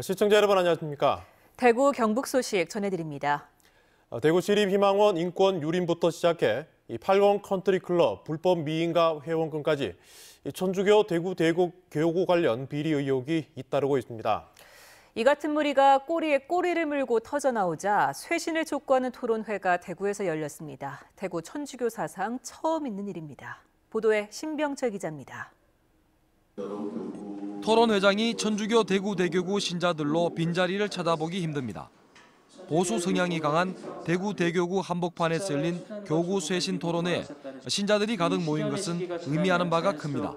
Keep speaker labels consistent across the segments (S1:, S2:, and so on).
S1: 시청자 여러분 안녕하십니까?
S2: 대구 경북 소식 전해드립니다.
S1: 대구 시립희망원 인권 유린부터 시작해 80 컨트리클럽 불법 미인가 회원권까지 천주교 대구 교구 관련 비리 의혹이 잇따르고 있습니다.
S2: 이 같은 무리가 꼬리에 꼬리를 물고 터져나오자 쇄신을 촉구하는 토론회가 대구에서 열렸습니다. 대구 천주교 사상 처음 있는 일입니다. 보도에 신병철 기자입니다.
S3: 토론회장이 천주교 대구 대교구 신자들로 빈자리를 찾아보기 힘듭니다. 보수 성향이 강한 대구 대교구 한복판에서 열린 교구 쇄신 토론회에 신자들이 가득 모인 것은 의미하는 바가 큽니다.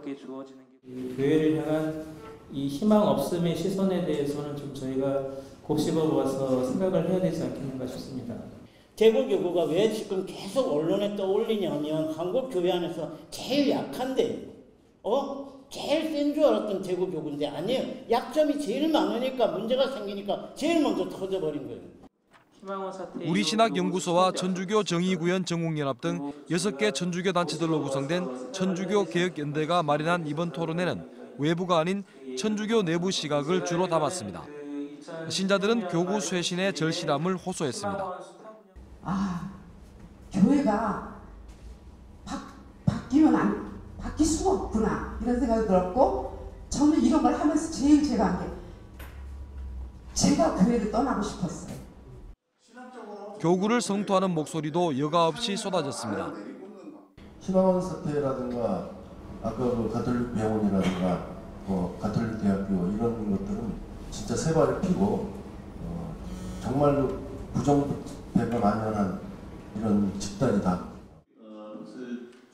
S4: 교회를 향한 이 희망 없음의 시선에 대해서는 좀 저희가 곱씹어봐서 생각을 해야 되지 않겠는가 싶습니다.
S5: 대구교구가 왜 지금 계속 언론에 떠올리냐면 한국 교회 안에서 제일 약한데, 제일 센 줄 알았던 대구교구인데 아니에요. 약점이 제일 많으니까 문제가 생기니까 제일 먼저 터져버린 거예요.
S3: 우리신학연구소와 천주교 정의구현 전국연합 등 6개 천주교 단체들로 구성된 천주교개혁연대가 마련한 이번 토론회는 외부가 아닌 천주교 내부 시각을 주로 담았습니다. 신자들은 교구 쇄신의 절실함을 호소했습니다.
S6: 교회가 바뀔 수가 없구나 이런 생각이 들었고, 저는 이런 걸 하면서 제일 제가 한 게 제가 교회를 떠나고 싶었어요.
S3: 교구를 성토하는 목소리도 여과 없이 쏟아졌습니다.
S7: 희망원 사태라든가 아까 그 가톨릭 병원이라든가 가톨릭 대학교 이런 것들은 진짜 새 발을 피고 정말로 부정부패가 만연한 이런 집단이다.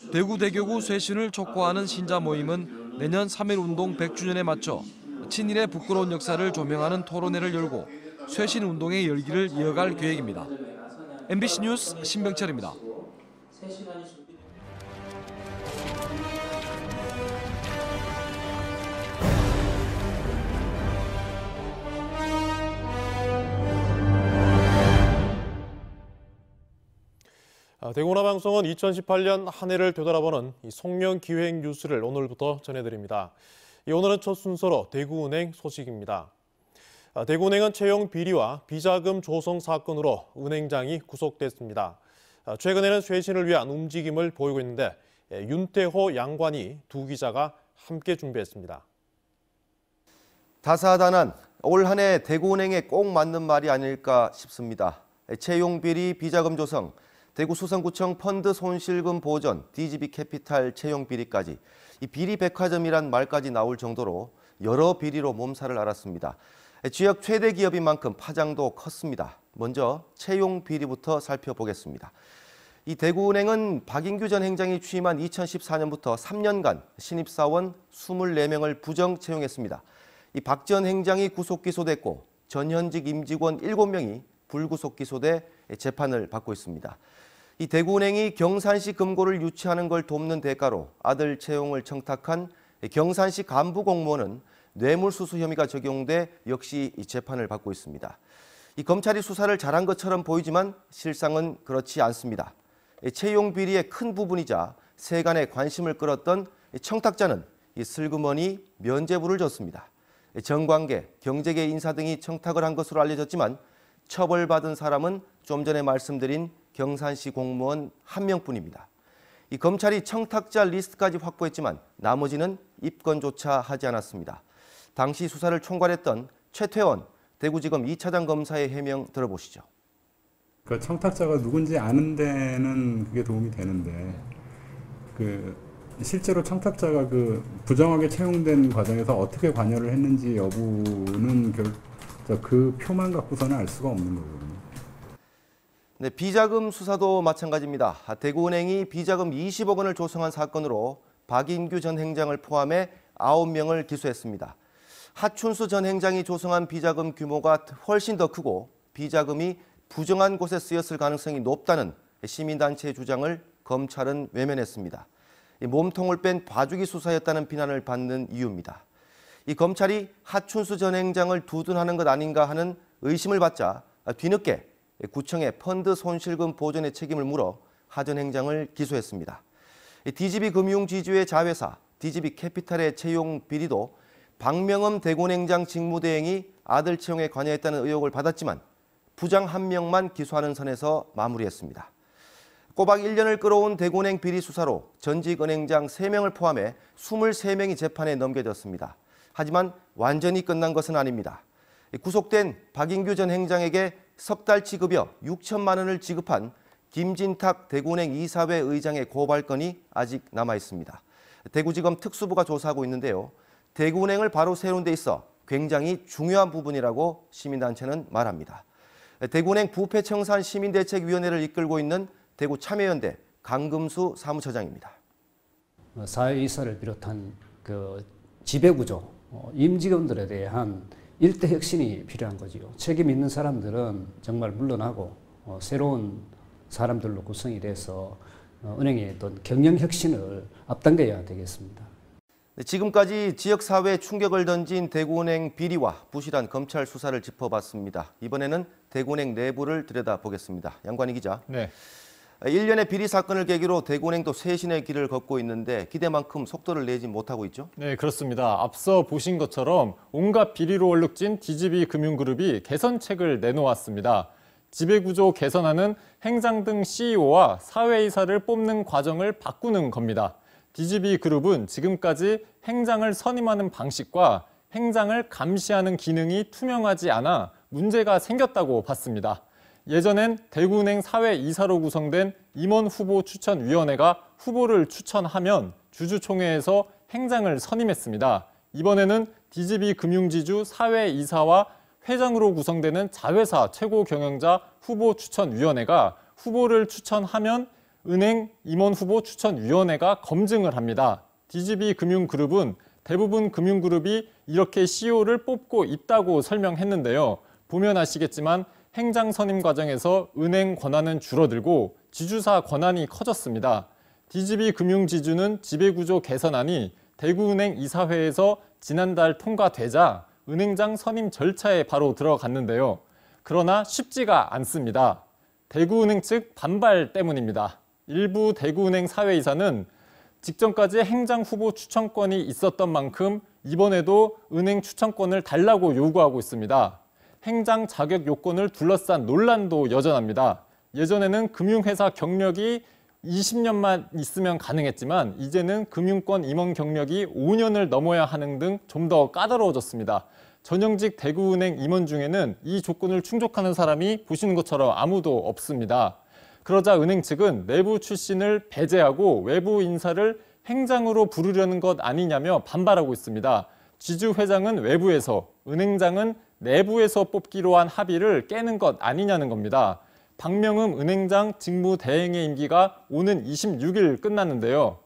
S3: 대구 대교구 쇄신을 촉구하는 신자 모임은 내년 3.1운동 100주년에 맞춰 친일의 부끄러운 역사를 조명하는 토론회를 열고 쇄신 운동의 열기를 이어갈 계획입니다. MBC 뉴스 신병철입니다.
S1: 대구문화방송은 2018년 한 해를 되돌아보는 송년기획 뉴스를 오늘부터 전해드립니다. 오늘은 첫 순서로 대구은행 소식입니다. 대구은행은 채용 비리와 비자금 조성 사건으로 은행장이 구속됐습니다. 최근에는 쇄신을 위한 움직임을 보이고 있는데 윤태호 양관이 두 기자가 함께 준비했습니다.
S8: 다사다난 올 한 해 대구은행에 꼭 맞는 말이 아닐까 싶습니다. 채용 비리, 비자금 조성, 대구 수성구청 펀드 손실금 보전, DGB 캐피탈 채용 비리까지 이 비리 백화점이란 말까지 나올 정도로 여러 비리로 몸살을 앓았습니다. 지역 최대 기업인 만큼 파장도 컸습니다. 먼저 채용 비리부터 살펴보겠습니다. 이 대구은행은 박인규 전 행장이 취임한 2014년부터 3년간 신입사원 24명을 부정 채용했습니다. 이 박 전 행장이 구속 기소됐고 전현직 임직원 7명이 불구속 기소돼 재판을 받고 있습니다. 이 대구은행이 경산시 금고를 유치하는 걸 돕는 대가로 아들 채용을 청탁한 경산시 간부 공무원은 뇌물수수 혐의가 적용돼 역시 재판을 받고 있습니다. 이 검찰이 수사를 잘한 것처럼 보이지만 실상은 그렇지 않습니다. 채용 비리의 큰 부분이자 세간의 관심을 끌었던 청탁자는 슬그머니 면죄부를 줬습니다. 정관계, 경제계 인사 등이 청탁을 한 것으로 알려졌지만 처벌받은 사람은 좀 전에 말씀드린 경산시 공무원 1명뿐입니다. 이 검찰이 청탁자 리스트까지 확보했지만 나머지는 입건조차 하지 않았습니다. 당시 수사를 총괄했던 최태원 대구지검 2차장 검사의 해명 들어보시죠.
S9: 그 청탁자가 누군지 아는 데는 그게 도움이 되는데 실제로 청탁자가 부정하게 채용된 과정에서 어떻게 관여를 했는지 여부는 그 표만 갖고서는 알 수가 없는 거거든요.
S8: 네, 비자금 수사도 마찬가지입니다. 대구은행이 비자금 20억 원을 조성한 사건으로 박인규 전 행장을 포함해 9명을 기소했습니다. 하춘수 전 행장이 조성한 비자금 규모가 훨씬 더 크고 비자금이 부정한 곳에 쓰였을 가능성이 높다는 시민단체의 주장을 검찰은 외면했습니다. 몸통을 뺀 봐주기 수사였다는 비난을 받는 이유입니다. 이 검찰이 하춘수 전 행장을 두둔하는 것 아닌가 하는 의심을 받자 뒤늦게 구청에 펀드 손실금 보전의 책임을 물어 하 전 행장을 기소했습니다. DGB 금융지주의 자회사 DGB 캐피탈의 채용 비리도 박명흠 대구은행장 직무대행이 아들 채용에 관여했다는 의혹을 받았지만 부장 1명만 기소하는 선에서 마무리했습니다. 꼬박 1년을 끌어온 대구은행 비리 수사로 전직 은행장 3명을 포함해 23명이 재판에 넘겨졌습니다. 하지만 완전히 끝난 것은 아닙니다. 구속된 박인규 전 행장에게 석 달치 급여 6천만 원을 지급한 김진탁 대구은행 이사회 의장의 고발건이 아직 남아 있습니다. 대구지검 특수부가 조사하고 있는데요. 대구은행을 바로 세우는 데 있어 굉장히 중요한 부분이라고 시민단체는 말합니다. 대구은행 부패청산 시민대책위원회를 이끌고 있는 대구 참여연대 강금수 사무처장입니다.
S10: 사회이사를 비롯한 그 지배구조, 임직원들에 대한 일대 혁신이 필요한 거지요. 책임 있는 사람들은 정말 물러나고 새로운 사람들로 구성이 돼서 은행의 어떤 경영 혁신을 앞당겨야 되겠습니다.
S8: 지금까지 지역사회에 충격을 던진 대구은행 비리와 부실한 검찰 수사를 짚어봤습니다. 이번에는 대구은행 내부를 들여다보겠습니다. 양관희 기자.
S11: 네.
S8: 1년의 비리 사건을 계기로 대구은행도 쇄신의 길을 걷고 있는데 기대만큼 속도를 내지 못하고 있죠?
S11: 네, 그렇습니다. 앞서 보신 것처럼 온갖 비리로 얼룩진 DGB 금융그룹이 개선책을 내놓았습니다. 지배구조 개선하는 행장 등 CEO와 사회이사를 뽑는 과정을 바꾸는 겁니다. DGB그룹은 지금까지 행장을 선임하는 방식과 행장을 감시하는 기능이 투명하지 않아 문제가 생겼다고 봤습니다. 예전엔 대구은행 사회이사로 구성된 임원 후보 추천위원회가 후보를 추천하면 주주총회에서 행장을 선임했습니다. 이번에는 DGB금융지주 사회이사와 회장으로 구성되는 자회사 최고경영자 후보 추천위원회가 후보를 추천하면 은행 임원 후보 추천위원회가 검증을 합니다. DGB금융그룹은 대부분 금융그룹이 이렇게 CEO를 뽑고 있다고 설명했는데요. 보면 아시겠지만 행장 선임 과정에서 은행 권한은 줄어들고 지주사 권한이 커졌습니다. DGB금융지주는 지배구조 개선안이 대구은행 이사회에서 지난달 통과되자 은행장 선임 절차에 바로 들어갔는데요. 그러나 쉽지가 않습니다. 대구은행 측 반발 때문입니다. 일부 대구은행 사회이사는 직전까지 행장 후보 추천권이 있었던 만큼 이번에도 은행 추천권을 달라고 요구하고 있습니다. 행장 자격 요건을 둘러싼 논란도 여전합니다. 예전에는 금융회사 경력이 20년만 있으면 가능했지만 이제는 금융권 임원 경력이 5년을 넘어야 하는 등 좀 더 까다로워졌습니다. 전형직 대구은행 임원 중에는 이 조건을 충족하는 사람이 보시는 것처럼 아무도 없습니다. 그러자 은행 측은 내부 출신을 배제하고 외부 인사를 행장으로 부르려는 것 아니냐며 반발하고 있습니다. 지주 회장은 외부에서, 은행장은 내부에서 뽑기로 한 합의를 깨는 것 아니냐는 겁니다. 박명흠 은행장 직무대행의 임기가 오는 26일 끝났는데요.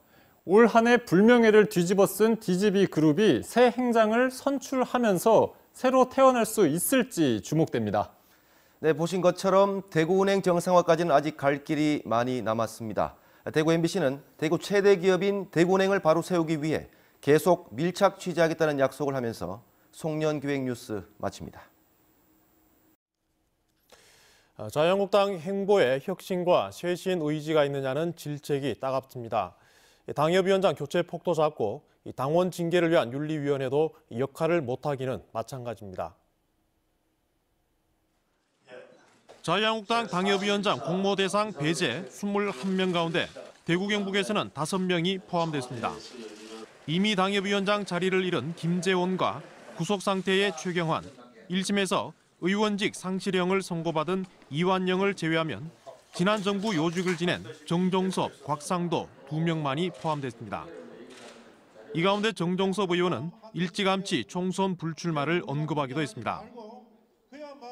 S11: 올 한 해 불명예를 뒤집어쓴 DGB그룹이 새 행장을 선출하면서 새로 태어날 수 있을지 주목됩니다.
S8: 네, 보신 것처럼 대구은행 정상화까지는 아직 갈 길이 많이 남았습니다. 대구 MBC는 대구 최대 기업인 대구은행을 바로 세우기 위해 계속 밀착 취재하겠다는 약속을 하면서 송년기획 뉴스 마칩니다.
S1: 자유한국당 행보에 혁신과 쇄신 의지가 있느냐는 질책이 따갑습니다. 당협위원장 교체 폭도 잦고 당원 징계를 위한 윤리위원회도 역할을 못하기는 마찬가지입니다. 자유한국당 당협위원장 공모 대상 배제 21명 가운데 대구 경북에서는 5명이 포함됐습니다. 이미 당협위원장 자리를 잃은 김재원과 구속 상태의 최경환, 1심에서 의원직 상실형을 선고받은 이완영을 제외하면 지난 정부 요직을 지낸 정종섭, 곽상도 2명만이 포함됐습니다. 이 가운데 정종섭 의원은 일찌감치 총선 불출마를 언급하기도 했습니다.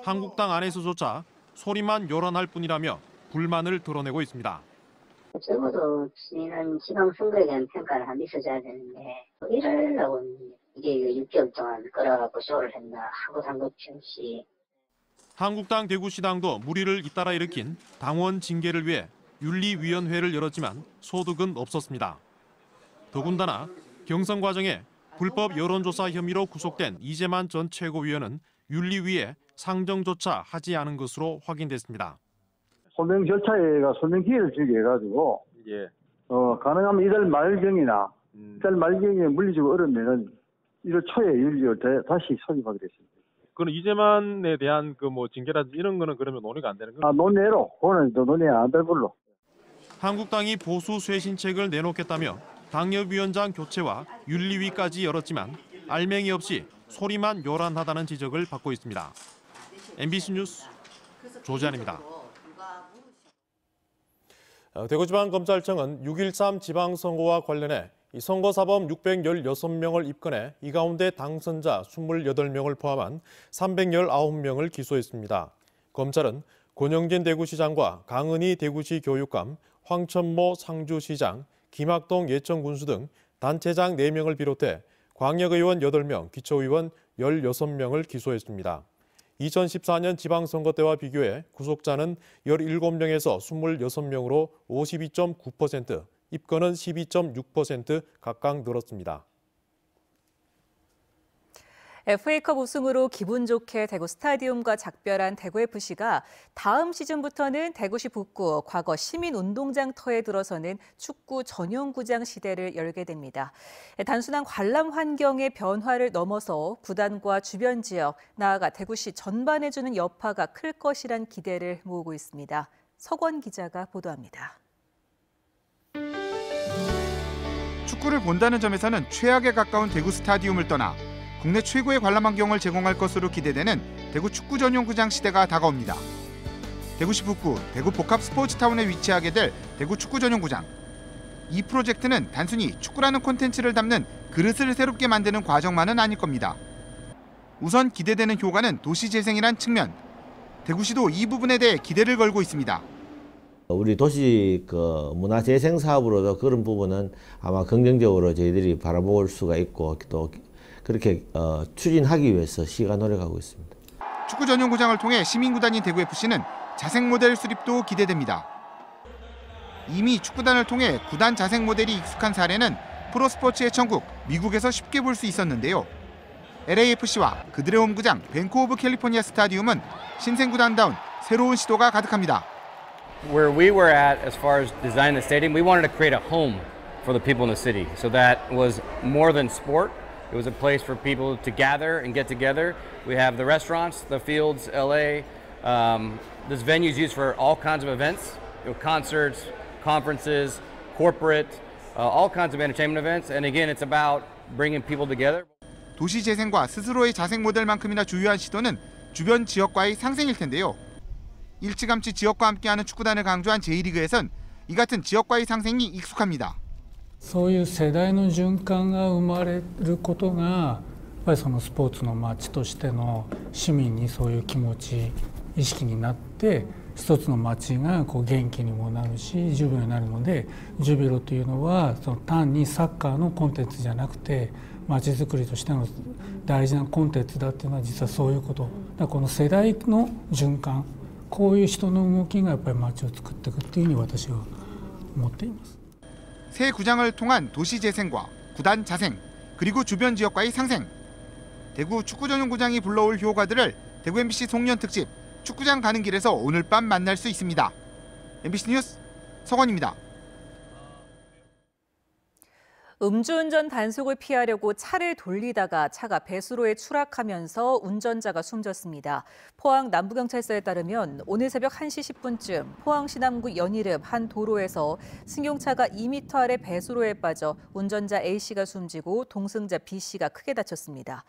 S1: 한국당 안에서조차 소리만 요란할 뿐이라며 불만을 드러내고 있습니다.
S12: 적어도 시민은 지방선거에 대한 평가를 한 있어줘야 되는데 이러려고 이게 6개월 동안 끌어갖고 쇼를 했나 하고 산 것 없이.
S1: 한국당 대구시당도 물의를 잇따라 일으킨 당원 징계를 위해 윤리위원회를 열었지만 소득은 없었습니다. 더군다나 경선 과정에 불법 여론조사 혐의로 구속된 이재만 전 최고위원은 윤리위에 상정조차 하지 않은 것으로 확인됐습니다.
S13: 소명 절차가 소명 기회를 주게 해가지고 가능하면 이달 말경이나 이달 말경에 물리적으로 어려우면은 1월 초에 윤리를 다시 소집하게 됐습니다.
S14: 그럼 이재만에 대한 그 뭐 징계라든지 이런 거는 그러면 논의가 안 되는 거예요?
S13: 논의로. 그거는 논의 안 될 걸로.
S1: 한국당이 보수 쇄신책을 내놓겠다며 당협위원장 교체와 윤리위까지 열었지만 알맹이 없이 소리만 요란하다는 지적을 받고 있습니다. MBC 뉴스 조지안입니다. 대구지방검찰청은 6.13 지방선거와 관련해 선거사범 616명을 입건해 이 가운데 당선자 28명을 포함한 319명을 기소했습니다. 검찰은 권영진 대구시장과 강은희 대구시 교육감, 황천모 상주시장, 김학동 예천군수 등 단체장 4명을 비롯해 광역의원 8명, 기초의원 16명을 기소했습니다. 2014년 지방선거 때와 비교해 구속자는 17명에서 26명으로 52.9%, 입건은 12.6% 각각 늘었습니다.
S2: FA컵 우승으로 기분 좋게 대구 스타디움과 작별한 대구FC가 다음 시즌부터는 대구시 북구 과거 시민운동장 터에 들어서는 축구 전용구장 시대를 열게 됩니다. 단순한 관람 환경의 변화를 넘어서 구단과 주변 지역, 나아가 대구시 전반에 주는 여파가 클 것이란 기대를 모으고 있습니다. 석원 기자가 보도합니다.
S15: 축구를 본다는 점에서는 최악에 가까운 대구 스타디움을 떠나 국내 최고의 관람 환경을 제공할 것으로 기대되는 대구 축구 전용구장 시대가 다가옵니다. 대구시 북구 대구 복합 스포츠타운에 위치하게 될 대구 축구 전용구장. 이 프로젝트는 단순히 축구라는 콘텐츠를 담는 그릇을 새롭게 만드는 과정만은 아닐 겁니다. 우선 기대되는 효과는 도시 재생이란 측면. 대구시도 이 부분에 대해 기대를 걸고 있습니다.
S16: 우리 도시 문화 재생 사업으로도 그런 부분은 아마 긍정적으로 저희들이 바라볼 수가 있고 또 그렇게 추진하기 위해서 시가 노력하고 있습니다.
S15: 축구 전용구장을 통해 시민구단인 대구FC는 자생 모델 수립도 기대됩니다. 이미 축구단을 통해 구단 자생 모델이 익숙한 사례는 프로스포츠의 천국, 미국에서 쉽게 볼 수 있었는데요. LAFC와 그들의 홈구장 뱅크 오브 캘리포니아 스타디움은 신생구단다운 새로운 시도가 가득합니다.
S17: Where we were at as far as designing the stadium, we wanted to create a home for the people in the city. So that was more than sport. It was a place for people to gather and get together. We have the restaurants, the fields, LA. This venue is used for all kinds of events, concerts, conferences, corporate, all kinds of entertainment events. And again, it's about bringing people together.
S15: 도시 재생과 스스로의 자생 모델만큼이나 주요한 시도는 주변 지역과의 상생일 텐데요. 일찌감치 지역과 함께하는 축구단을 강조한 J리그에선 이 같은 지역과의 상생이 익숙합니다.
S18: そういう世代の循環が生まれることがやっぱりそのスポーツの街としての市民にそういう気持ち意識になって一つの街がこう元気にもなるしジュビロになるのでジュビロというのはその単にサッカーのコンテンツじゃなくて街づくりとしての大事なコンテンツだっていうのは実はそういうことだからこの世代の循環こういう人の動きがやっぱり街を作っていくっていうふうに私は思っています。
S15: 새 구장을 통한 도시 재생과 구단 자생, 그리고 주변 지역과의 상생. 대구 축구 전용구장이 불러올 효과들을 대구 MBC 송년 특집 축구장 가는 길에서 오늘 밤 만날 수 있습니다. MBC 뉴스 석원입니다.
S2: 음주운전 단속을 피하려고 차를 돌리다가 차가 배수로에 추락하면서 운전자가 숨졌습니다. 포항 남부경찰서에 따르면 오늘 새벽 1시 10분쯤 포항시 남구 연이름 한 도로에서 승용차가 2m 아래 배수로에 빠져 운전자 A씨가 숨지고 동승자 B씨가 크게 다쳤습니다.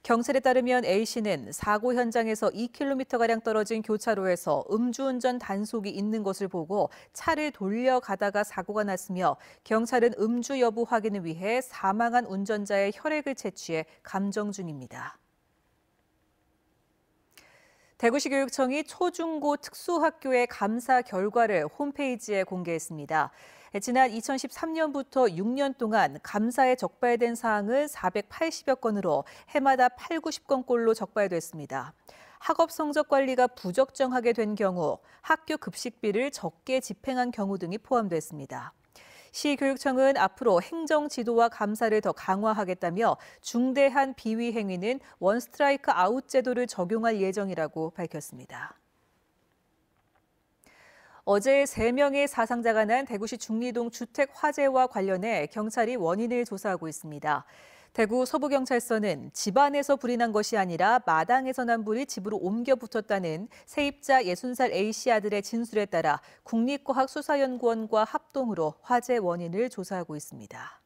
S2: 경찰에 따르면 A씨는 사고 현장에서 2km가량 떨어진 교차로에서 음주운전 단속이 있는 것을 보고 차를 돌려가다가 사고가 났으며 경찰은 음주 여부 확인을 위해 사망한 운전자의 혈액을 채취해 감정 중입니다. 대구시 교육청이 초중고 특수학교의 감사 결과를 홈페이지에 공개했습니다. 지난 2013년부터 6년 동안 감사에 적발된 사항은 480여 건으로 해마다 8, 90건꼴로 적발됐습니다. 학업 성적 관리가 부적정하게 된 경우, 학교 급식비를 적게 집행한 경우 등이 포함됐습니다. 시교육청은 앞으로 행정 지도와 감사를 더 강화하겠다며 중대한 비위 행위는 원스트라이크 아웃 제도를 적용할 예정이라고 밝혔습니다. 어제 3명의 사상자가 난 대구시 중리동 주택 화재와 관련해 경찰이 원인을 조사하고 있습니다. 대구 서부경찰서는 집안에서 불이 난 것이 아니라 마당에서 난 불이 집으로 옮겨 붙었다는 세입자 60살 A씨 아들의 진술에 따라 국립과학수사연구원과 합동으로 화재 원인을 조사하고 있습니다.